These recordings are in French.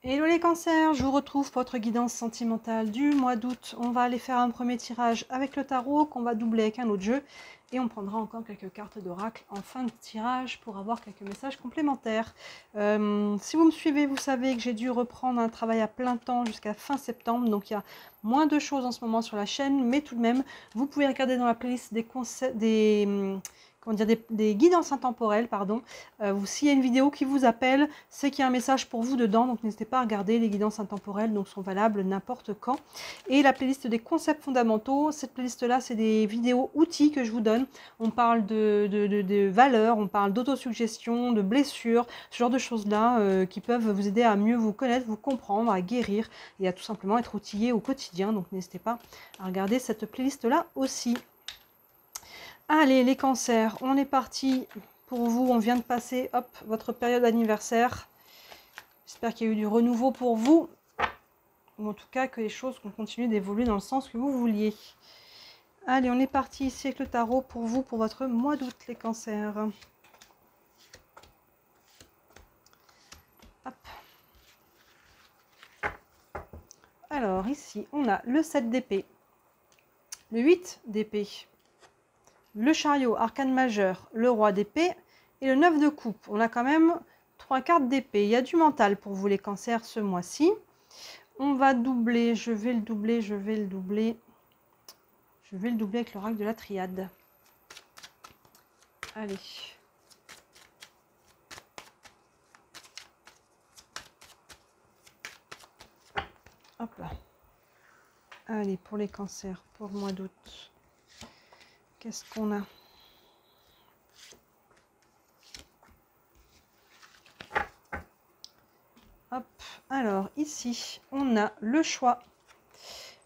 Hello les cancers, je vous retrouve pour votre guidance sentimentale du mois d'août. On va aller faire un premier tirage avec le tarot qu'on va doubler avec un autre jeu. Et on prendra encore quelques cartes d'oracle en fin de tirage pour avoir quelques messages complémentaires. Si vous me suivez, vous savez que j'ai dû reprendre un travail à plein temps jusqu'à fin septembre. Donc il y a moins de choses en ce moment sur la chaîne. Mais tout de même, vous pouvez regarder dans la playlist des guidances intemporelles, pardon. S'il y a une vidéo qui vous appelle, c'est qu'il y a un message pour vous dedans, donc n'hésitez pas à regarder. Les guidances intemporelles donc sont valables n'importe quand. Et la playlist des concepts fondamentaux, cette playlist là c'est des vidéos outils que je vous donne. On parle de valeurs, on parle d'autosuggestion, de blessures, ce genre de choses là qui peuvent vous aider à mieux vous connaître, vous comprendre, à guérir et à tout simplement être outillé au quotidien. Donc n'hésitez pas à regarder cette playlist là aussi. Allez les cancers, on est parti pour vous. On vient de passer votre période d'anniversaire. J'espère qu'il y a eu du renouveau pour vous, ou en tout cas que les choses vont continuer d'évoluer dans le sens que vous vouliez. Allez, on est parti ici avec le tarot pour vous, pour votre mois d'août les cancers. Hop. Alors ici, on a le 7 d'épée, le 8 d'épée, le chariot, arcane majeur, le roi d'épée et le 9 de coupe. On a quand même 3 cartes d'épée. Il y a du mental pour vous les cancers ce mois-ci. On va doubler, je vais le doubler avec l'oracle de la triade. Allez. Hop là. Allez, pour les cancers, pour le mois d'août. Qu'est-ce qu'on a? Hop, alors ici, on a le choix,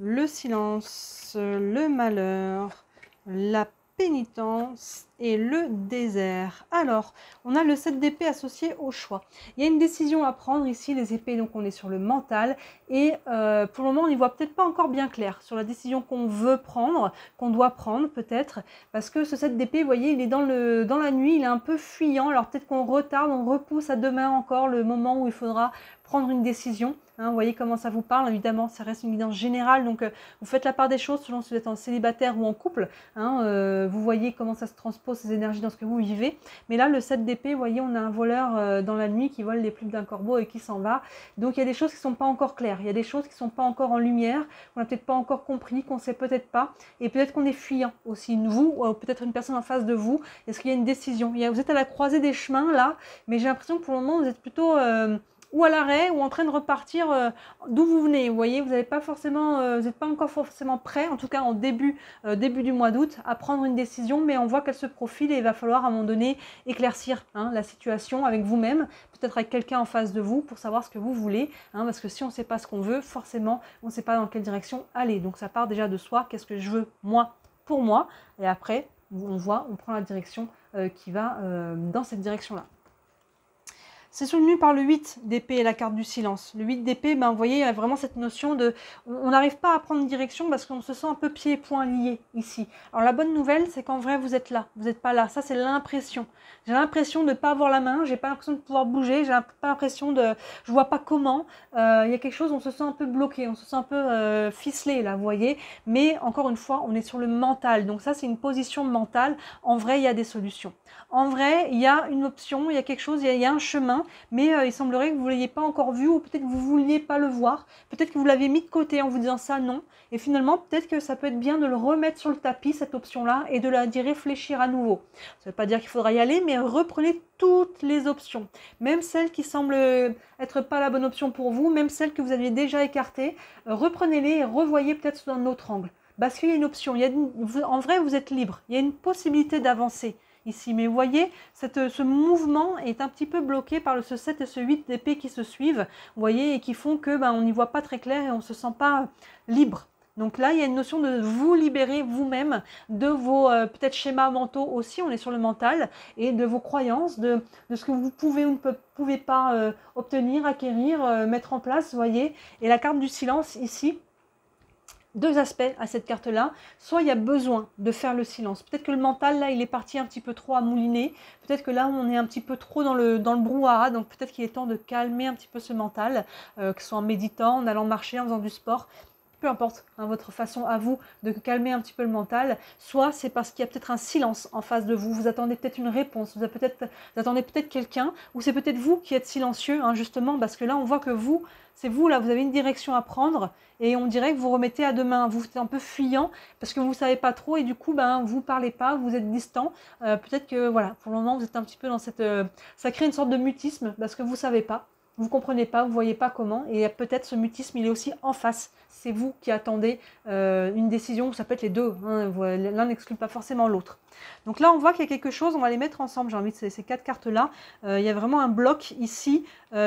le silence, le malheur, la pénitence et le désert. Alors, on a le 7 d'épée associé au choix. Il y a une décision à prendre ici, les épées, donc on est sur le mental. Et pour le moment, on n'y voit peut-être pas encore bien clair sur la décision qu'on veut prendre, qu'on doit prendre peut-être. Parce que ce 7 d'épée, vous voyez, il est dans la nuit, il est un peu fuyant. Alors peut-être qu'on retarde, on repousse à demain encore le moment où il faudra prendre une décision. Hein, vous voyez comment ça vous parle. Évidemment, ça reste une guidance générale. Donc, vous faites la part des choses selon si vous êtes en célibataire ou en couple. Hein, vous voyez comment ça se transpose, ces énergies dans ce que vous vivez. Mais là, le 7 d'épée, vous voyez, on a un voleur dans la nuit qui vole les plumes d'un corbeau et qui s'en va. Donc, il y a des choses qui ne sont pas encore claires. Il y a des choses qui ne sont pas encore en lumière, qu'on n'a peut-être pas encore compris, qu'on ne sait peut-être pas. Et peut-être qu'on est fuyant aussi. Vous, ou peut-être une personne en face de vous. Est-ce qu'il y a une décision? Vous êtes à la croisée des chemins, là. Mais j'ai l'impression que pour le moment, vous êtes plutôt... ou à l'arrêt, ou en train de repartir d'où vous venez. Vous voyez, vous n'êtes pas encore forcément prêt, en tout cas en début du mois d'août, à prendre une décision, mais on voit qu'elle se profile et il va falloir à un moment donné éclaircir la situation avec vous-même, peut-être avec quelqu'un en face de vous pour savoir ce que vous voulez, parce que si on ne sait pas ce qu'on veut, forcément, on ne sait pas dans quelle direction aller. Donc ça part déjà de soi, qu'est-ce que je veux moi pour moi, et après, on prend la direction qui va dans cette direction-là. C'est soutenu par le 8 d'épée et la carte du silence. Le 8 d'épée, vous voyez, il y a vraiment cette notion de... On n'arrive pas à prendre une direction parce qu'on se sent un peu pieds et poings liés ici. Alors la bonne nouvelle, c'est qu'en vrai, vous êtes là. Vous n'êtes pas là. Ça, c'est l'impression. J'ai l'impression de ne pas avoir la main. J'ai pas l'impression de pouvoir bouger. J'ai pas l'impression de... Je vois pas comment. Il y a quelque chose, on se sent un peu bloqué. On se sent un peu ficelé, là, vous voyez. Mais encore une fois, on est sur le mental. Donc ça, c'est une position mentale. En vrai, il y a des solutions. En vrai, il y a une option, il y a quelque chose, il y a un chemin. Mais il semblerait que vous ne l'ayez pas encore vu ou peut-être que vous ne vouliez pas le voir. Peut-être que vous l'avez mis de côté en vous disant ça, non. Et finalement, peut-être que ça peut être bien de le remettre sur le tapis, cette option-là, et d'y réfléchir à nouveau. Ça ne veut pas dire qu'il faudra y aller, mais reprenez toutes les options. Même celles qui semblent être pas la bonne option pour vous, même celles que vous aviez déjà écartées, reprenez-les et revoyez peut-être sous un autre angle. Parce qu'il y a une option. En vrai, vous êtes libre. Il y a une possibilité d'avancer ici. Mais vous voyez, ce mouvement est un petit peu bloqué par ce 7 et ce 8 d'épée qui se suivent, vous voyez, et qui font que on n'y voit pas très clair et on ne se sent pas libre. Donc là, il y a une notion de vous libérer vous-même de vos peut-être schémas mentaux aussi, on est sur le mental, et de vos croyances, de ce que vous pouvez ou ne pouvez pas obtenir, acquérir, mettre en place, vous voyez. Et la carte du silence ici, deux aspects à cette carte-là. Soit il y a besoin de faire le silence. Peut-être que le mental, là, il est parti un petit peu trop à mouliner. Peut-être que là, on est un petit peu trop dans le brouhaha. Donc peut-être qu'il est temps de calmer un petit peu ce mental, que ce soit en méditant, en allant marcher, en faisant du sport. Peu importe hein, votre façon à vous de calmer un petit peu le mental, soit c'est parce qu'il y a peut-être un silence en face de vous, vous attendez peut-être une réponse, vous attendez peut-être quelqu'un, ou c'est peut-être vous qui êtes silencieux, hein, justement, parce que là on voit que vous, c'est vous, là vous avez une direction à prendre, et on dirait que vous remettez à demain, vous êtes un peu fuyant, parce que vous ne savez pas trop, et du coup, ben, vous ne parlez pas, vous êtes distant, peut-être que, voilà, pour le moment vous êtes un petit peu dans cette... ça crée une sorte de mutisme, parce que vous ne savez pas, vous ne comprenez pas, vous ne voyez pas comment, et peut-être ce mutisme, il est aussi en face. C'est vous qui attendez une décision, ça peut être les deux, hein, l'un n'exclut pas forcément l'autre. Donc là, on voit qu'il y a quelque chose, on va les mettre ensemble, j'ai envie de ces quatre cartes-là. Il y a vraiment un bloc ici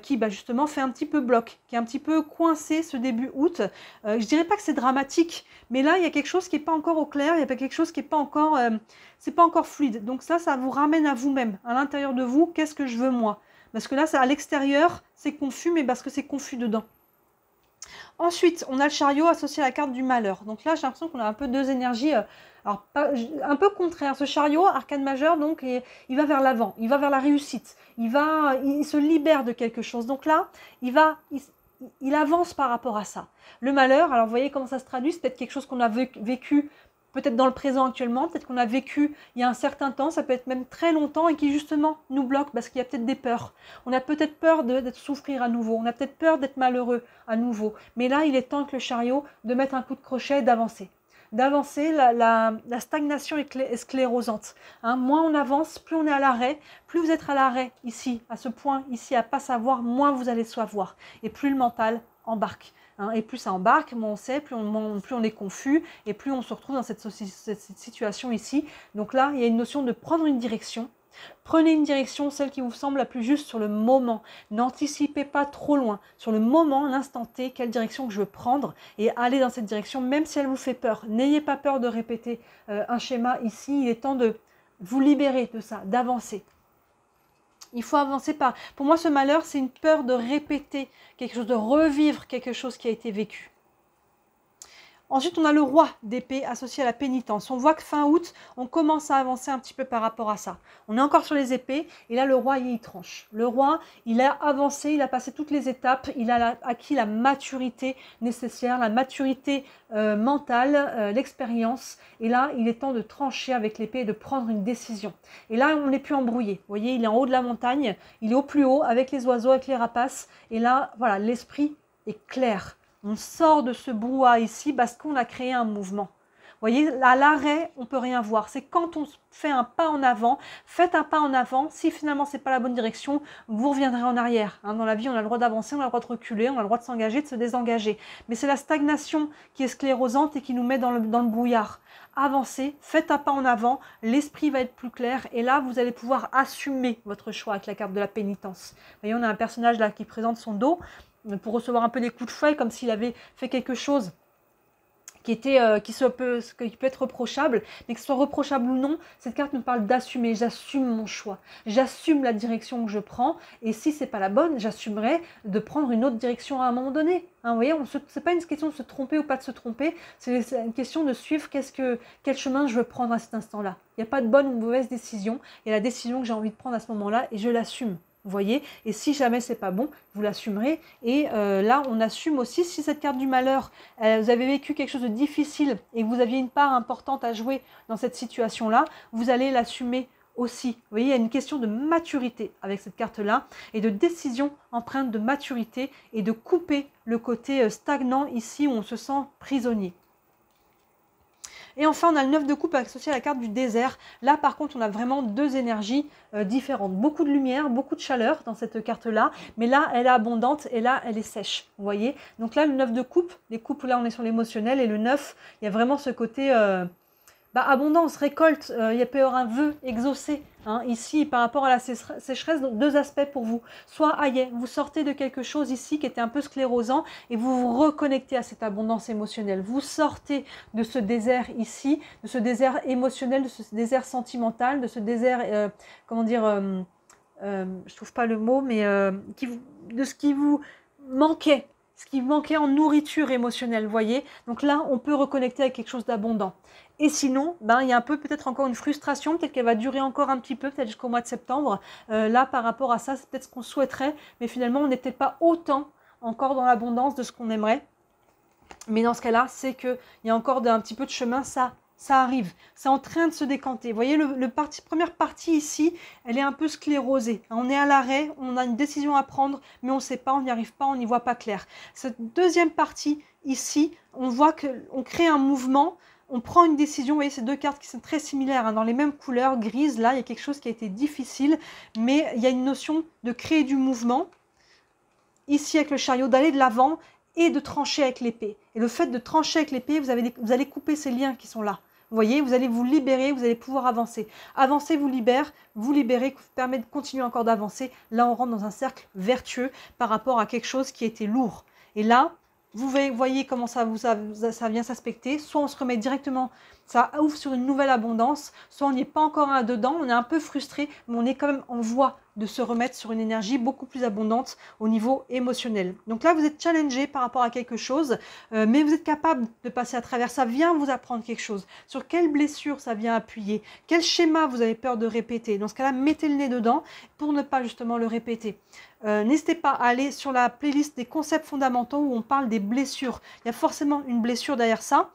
qui justement fait un petit peu bloc, qui est un petit peu coincé ce début août. Je ne dirais pas que c'est dramatique, mais là, il y a quelque chose qui n'est pas encore au clair, il y a quelque chose qui n'est pas encore, c'est pas encore fluide. Donc ça vous ramène à vous-même, à l'intérieur de vous, qu'est-ce que je veux moi ? Parce que là, à l'extérieur, c'est confus, mais parce que c'est confus dedans. Ensuite, on a le chariot associé à la carte du malheur. Donc là, j'ai l'impression qu'on a un peu deux énergies, alors un peu contraires. Ce chariot, arcane majeur, donc, il va vers l'avant, il va vers la réussite, il se libère de quelque chose. Donc là, il avance par rapport à ça. Le malheur, alors vous voyez comment ça se traduit, c'est peut-être quelque chose qu'on a vécu peut-être dans le présent actuellement, peut-être qu'on a vécu il y a un certain temps, ça peut être même très longtemps et qui justement nous bloque parce qu'il y a peut-être des peurs. On a peut-être peur d'être souffrir à nouveau, on a peut-être peur d'être malheureux à nouveau. Mais là, il est temps que le chariot de mettre un coup de crochet et d'avancer. D'avancer, la stagnation est sclérosante. Hein, moins on avance, plus on est à l'arrêt, plus vous êtes à l'arrêt ici, à ce point ici, à pas savoir, moins vous allez savoir. Et plus le mental embarque. Hein, et plus ça embarque, moins on sait, plus on est confus, et plus on se retrouve dans cette situation ici. Donc là, il y a une notion de prendre une direction. Prenez une direction, celle qui vous semble la plus juste sur le moment. N'anticipez pas trop loin. Sur le moment, l'instant T, quelle direction que je veux prendre et allez dans cette direction, même si elle vous fait peur. N'ayez pas peur de répéter un schéma ici. Il est temps de vous libérer de ça, d'avancer. Il faut avancer par... Pour moi, ce malheur, c'est une peur de répéter quelque chose, de revivre quelque chose qui a été vécu. Ensuite, on a le roi d'épée associé à la pénitence. On voit que fin août, on commence à avancer un petit peu par rapport à ça. On est encore sur les épées et là, le roi, il tranche. Le roi, il a avancé, il a passé toutes les étapes, il a acquis la maturité nécessaire, la maturité mentale, l'expérience. Et là, il est temps de trancher avec l'épée et de prendre une décision. Et là, on n'est plus embrouillé. Vous voyez, il est en haut de la montagne, il est au plus haut avec les oiseaux, avec les rapaces. Et là, voilà, l'esprit est clair. On sort de ce brouhaha ici parce qu'on a créé un mouvement. Vous voyez, à l'arrêt, on ne peut rien voir. C'est quand on fait un pas en avant, faites un pas en avant. Si finalement, ce n'est pas la bonne direction, vous reviendrez en arrière. Hein, dans la vie, on a le droit d'avancer, on a le droit de reculer, on a le droit de s'engager, de se désengager. Mais c'est la stagnation qui est sclérosante et qui nous met dans le brouillard. Avancez, faites un pas en avant, l'esprit va être plus clair et là, vous allez pouvoir assumer votre choix avec la carte de la pénitence. Vous voyez, on a un personnage là qui présente son dos pour recevoir un peu des coups de fouet, comme s'il avait fait quelque chose qui peut être reprochable, mais que ce soit reprochable ou non, cette carte nous parle d'assumer. J'assume mon choix, j'assume la direction que je prends, et si c'est pas la bonne, j'assumerai de prendre une autre direction à un moment donné. Hein, vous voyez, c'est pas une question de se tromper ou pas de se tromper, c'est une question de suivre quel chemin je veux prendre à cet instant-là. Il n'y a pas de bonne ou mauvaise décision, il y a la décision que j'ai envie de prendre à ce moment-là, et je l'assume. Vous voyez, et si jamais c'est pas bon, vous l'assumerez. Et là, on assume aussi, si cette carte du malheur, vous avez vécu quelque chose de difficile et que vous aviez une part importante à jouer dans cette situation-là, vous allez l'assumer aussi. Vous voyez, il y a une question de maturité avec cette carte-là et de décision empreinte de maturité et de couper le côté stagnant ici où on se sent prisonnier. Et enfin, on a le 9 de coupe associé à la carte du désert. Là, par contre, on a vraiment deux énergies différentes. Beaucoup de lumière, beaucoup de chaleur dans cette carte-là. Mais là, elle est abondante et là, elle est sèche. Vous voyez? Donc là, le 9 de coupe, les coupes, là, on est sur l'émotionnel. Et le 9, il y a vraiment ce côté abondance, récolte. Il peut y avoir un vœu exaucé. Hein, ici, par rapport à la sécheresse, donc deux aspects pour vous. Soit, vous sortez de quelque chose ici qui était un peu sclérosant et vous vous reconnectez à cette abondance émotionnelle. Vous sortez de ce désert ici, de ce désert émotionnel, de ce désert sentimental, de ce désert, je trouve pas le mot, mais de ce qui vous manquait. ce qui manquait en nourriture émotionnelle, vous voyez. Donc là, on peut reconnecter avec quelque chose d'abondant. Et sinon, il y a un peu peut-être encore une frustration, peut-être qu'elle va durer encore un petit peu, peut-être jusqu'au mois de septembre. Là, par rapport à ça, c'est peut-être ce qu'on souhaiterait, mais finalement, on n'est peut-être pas autant encore dans l'abondance de ce qu'on aimerait. Mais dans ce cas-là, c'est qu'il y a encore un petit peu de chemin, ça arrive. C'est en train de se décanter. Vous voyez, première partie ici, elle est un peu sclérosée. On est à l'arrêt, on a une décision à prendre, mais on ne sait pas, on n'y arrive pas, on n'y voit pas clair. Cette deuxième partie ici, on voit qu'on crée un mouvement, on prend une décision. Vous voyez, ces deux cartes qui sont très similaires, hein, dans les mêmes couleurs, grises. Là, il y a quelque chose qui a été difficile, mais il y a une notion de créer du mouvement. Ici, avec le chariot, d'aller de l'avant et de trancher avec l'épée. Et le fait de trancher avec l'épée, vous allez couper ces liens qui sont là. Vous voyez, vous allez vous libérer, vous allez pouvoir avancer. Avancer vous libérez, vous permet de continuer encore d'avancer. Là, on rentre dans un cercle vertueux par rapport à quelque chose qui était lourd. Et là, vous voyez comment ça vient s'aspecter. Soit on se remet directement, ça ouvre sur une nouvelle abondance, soit on n'y est pas encore dedans, on est un peu frustré, mais on est quand même en voie de se remettre sur une énergie beaucoup plus abondante au niveau émotionnel. Donc là, vous êtes challengé par rapport à quelque chose, mais vous êtes capable de passer à travers. Ça vient vous apprendre quelque chose. Sur quelle blessure ça vient appuyer? Quel schéma vous avez peur de répéter? Dans ce cas-là, mettez le nez dedans pour ne pas justement le répéter. N'hésitez pas à aller sur la playlist des concepts fondamentaux où on parle des blessures. Il y a forcément une blessure derrière ça,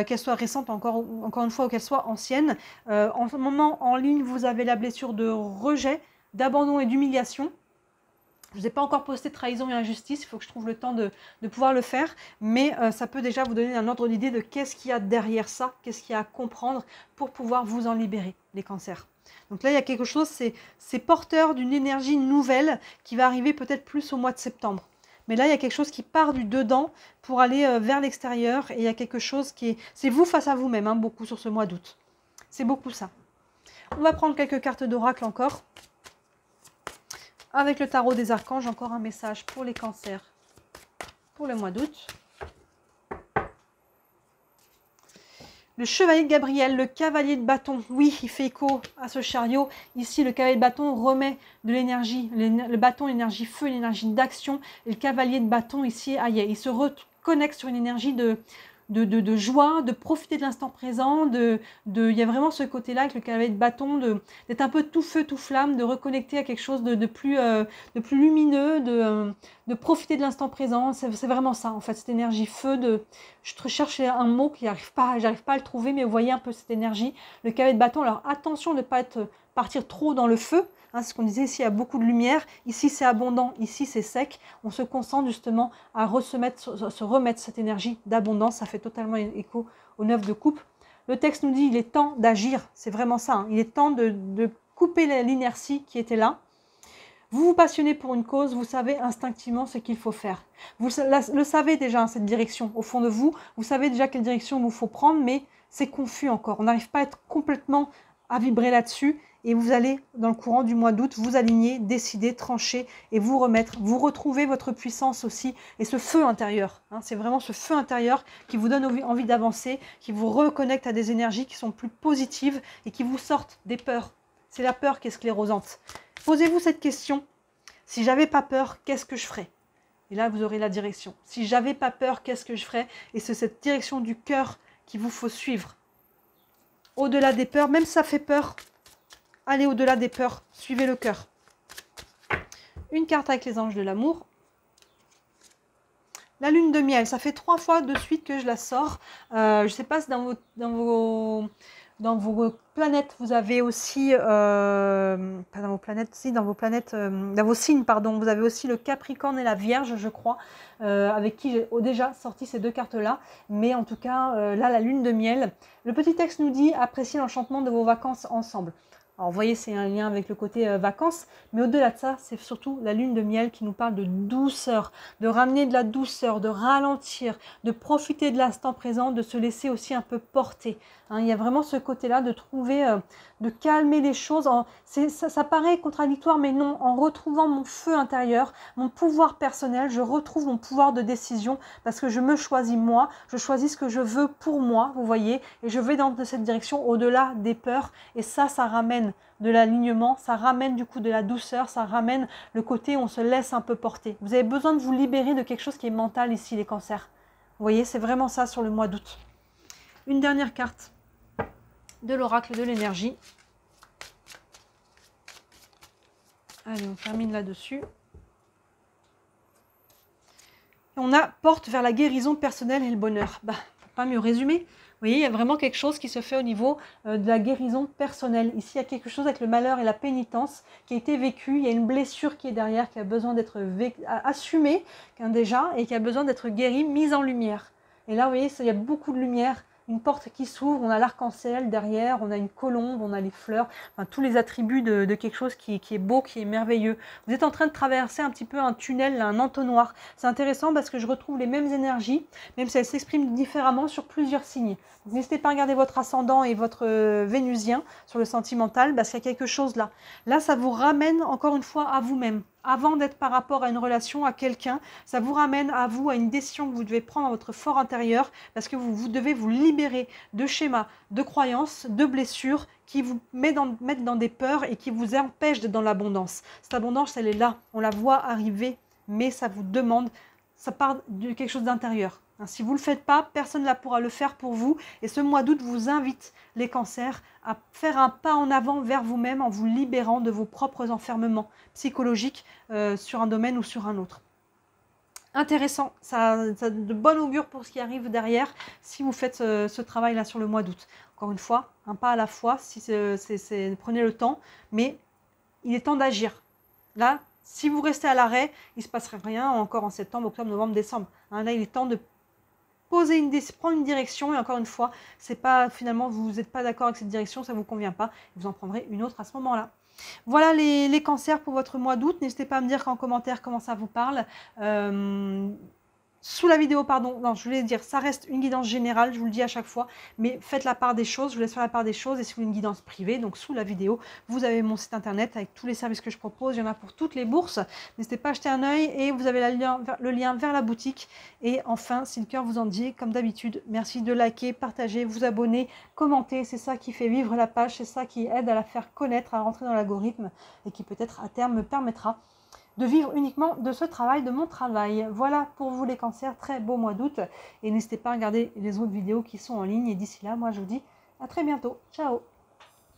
qu'elle soit récente encore une fois ou qu'elle soit ancienne. En ce moment, en ligne, vous avez la blessure de rejet, d'abandon et d'humiliation. Je ne vous ai pas encore posté trahison et injustice, il faut que je trouve le temps de pouvoir le faire, mais ça peut déjà vous donner un ordre d'idée de qu'est-ce qu'il y a derrière ça, qu'est-ce qu'il y a à comprendre pour pouvoir vous en libérer, les cancers. Donc là, il y a quelque chose, c'est porteur d'une énergie nouvelle qui va arriver peut-être plus au mois de septembre. Mais là, il y a quelque chose qui part du dedans pour aller vers l'extérieur, et il y a quelque chose qui est... C'est vous face à vous-même, hein, beaucoup sur ce mois d'août. C'est beaucoup ça. On va prendre quelques cartes d'oracle encore. Avec le tarot des archanges, encore un message pour les cancers pour le mois d'août. Le chevalier de Gabriel, le cavalier de bâton, oui, il fait écho à ce chariot. Ici, le cavalier de bâton remet de l'énergie, le bâton, l'énergie feu, l'énergie d'action. Et le cavalier de bâton, ici, il se reconnecte sur une énergie de joie, de profiter de l'instant présent. Il y a vraiment ce côté-là avec le cavalier de bâton, d'être un peu tout feu, tout flamme, de reconnecter à quelque chose de plus lumineux, de profiter de l'instant présent. C'est vraiment ça, en fait, cette énergie feu. Je cherche un mot qui j'arrive pas à le trouver, mais vous voyez un peu cette énergie. Le cavalier de bâton, alors attention de ne pas partir trop dans le feu. Hein, c'est ce qu'on disait, ici il y a beaucoup de lumière, ici c'est abondant, ici c'est sec. On se concentre justement à se remettre cette énergie d'abondance. Ça fait totalement écho au 9 de coupe. Le texte nous dit il est temps d'agir, c'est vraiment ça, hein. Il est temps de couper l'inertie qui était là. Vous vous passionnez pour une cause, vous savez instinctivement ce qu'il faut faire. Vous le savez déjà, cette direction. Au fond de vous, vous savez déjà quelle direction il vous faut prendre, mais c'est confus encore. On n'arrive pas à être complètement à vibrer là-dessus. Et vous allez, dans le courant du mois d'août, vous aligner, décider, trancher et vous remettre. Vous retrouvez votre puissance aussi et ce feu intérieur. Hein, c'est vraiment ce feu intérieur qui vous donne envie d'avancer, qui vous reconnecte à des énergies qui sont plus positives et qui vous sortent des peurs. C'est la peur qui est sclérosante. Posez-vous cette question. Si j'avais pas peur, qu'est-ce que je ferais? Et là, vous aurez la direction. Si j'avais pas peur, qu'est-ce que je ferais? Et c'est cette direction du cœur qu'il vous faut suivre. Au-delà des peurs, même si ça fait peur, allez au-delà des peurs, suivez le cœur. Une carte avec les anges de l'amour. La lune de miel, ça fait 3 fois de suite que je la sors. Je ne sais pas si dans vos planètes, vous avez aussi, pas dans vos planètes, si, dans vos signes, pardon, vous avez aussi le Capricorne et la Vierge, je crois, avec qui j'ai déjà sorti ces 2 cartes-là. Mais en tout cas, là, la lune de miel. Le petit texte nous dit « Appréciez l'enchantement de vos vacances ensemble ». Alors, vous voyez, c'est un lien avec le côté vacances, mais au-delà de ça, c'est surtout la lune de miel qui nous parle de douceur, de ramener de la douceur, de ralentir, de profiter de l'instant présent, de se laisser aussi un peu porter. Hein, il y a vraiment ce côté-là de trouver, de calmer les choses. Ça paraît contradictoire, mais non, en retrouvant mon feu intérieur, mon pouvoir personnel, je retrouve mon pouvoir de décision parce que je me choisis moi, je choisis ce que je veux pour moi, vous voyez, et je vais dans cette direction au-delà des peurs, et ça ramène ramène de l'alignement, ça ramène du coup de la douceur, ça ramène le côté où on se laisse un peu porter. Vous avez besoin de vous libérer de quelque chose qui est mental ici, les cancers. Vous voyez, c'est vraiment ça sur le mois d'août. Une dernière carte de l'oracle de l'énergie. Allez, on termine là-dessus. On a porte vers la guérison personnelle et le bonheur. Bah, pas mieux résumé. Vous voyez, il y a vraiment quelque chose qui se fait au niveau de la guérison personnelle. Ici, il y a quelque chose avec le malheur et la pénitence qui a été vécu. Il y a une blessure qui est derrière, qui a besoin d'être assumée déjà et qui a besoin d'être guérie, mise en lumière. Et là, vous voyez, il y a beaucoup de lumière. Une porte qui s'ouvre, on a l'arc-en-ciel derrière, on a une colombe, on a les fleurs, enfin, tous les attributs de quelque chose qui est beau, qui est merveilleux. Vous êtes en train de traverser un petit peu un tunnel, un entonnoir. C'est intéressant parce que je retrouve les mêmes énergies, même si elles s'expriment différemment sur plusieurs signes. N'hésitez pas à regarder votre ascendant et votre vénusien sur le sentimental, parce qu'il y a quelque chose là. Là, ça vous ramène encore une fois à vous-même. Avant d'être par rapport à une relation, à quelqu'un, ça vous ramène à vous, à une décision que vous devez prendre dans votre fort intérieur, parce que vous devez vous libérer de schémas, de croyances, de blessures qui vous mettent dans des peurs et qui vous empêchent d'être dans l'abondance. Cette abondance, elle est là, on la voit arriver, mais ça vous demande, ça part de quelque chose d'intérieur. Si vous ne le faites pas, personne ne pourra le faire pour vous. Et ce mois d'août vous invite, les cancers, à faire un pas en avant vers vous-même en vous libérant de vos propres enfermements psychologiques sur un domaine ou sur un autre. Intéressant, ça a de bon augure pour ce qui arrive derrière si vous faites ce travail-là sur le mois d'août. Encore une fois, un pas à la fois, prenez le temps, mais il est temps d'agir. Là, si vous restez à l'arrêt, il ne se passerait rien encore en septembre, octobre, novembre, décembre. Là, il est temps de prendre une direction, et encore une fois, c'est pas finalement vous n'êtes pas d'accord avec cette direction, ça ne vous convient pas, vous en prendrez une autre à ce moment-là. Voilà les cancers pour votre mois d'août. N'hésitez pas à me dire en commentaire comment ça vous parle. Sous la vidéo, pardon, non, je voulais dire, ça reste une guidance générale, je vous le dis à chaque fois, mais faites la part des choses, je vous laisse faire la part des choses, et si vous voulez une guidance privée, donc sous la vidéo, vous avez mon site internet avec tous les services que je propose, il y en a pour toutes les bourses, n'hésitez pas à jeter un œil, et vous avez le lien vers la boutique, et enfin, si le cœur vous en dit, comme d'habitude, merci de liker, partager, vous abonner, commenter, c'est ça qui fait vivre la page, c'est ça qui aide à la faire connaître, à rentrer dans l'algorithme, et qui peut-être à terme me permettra de vivre uniquement de ce travail, de mon travail. Voilà pour vous les cancers, très beau mois d'août. Et n'hésitez pas à regarder les autres vidéos qui sont en ligne. Et d'ici là, moi je vous dis à très bientôt. Ciao!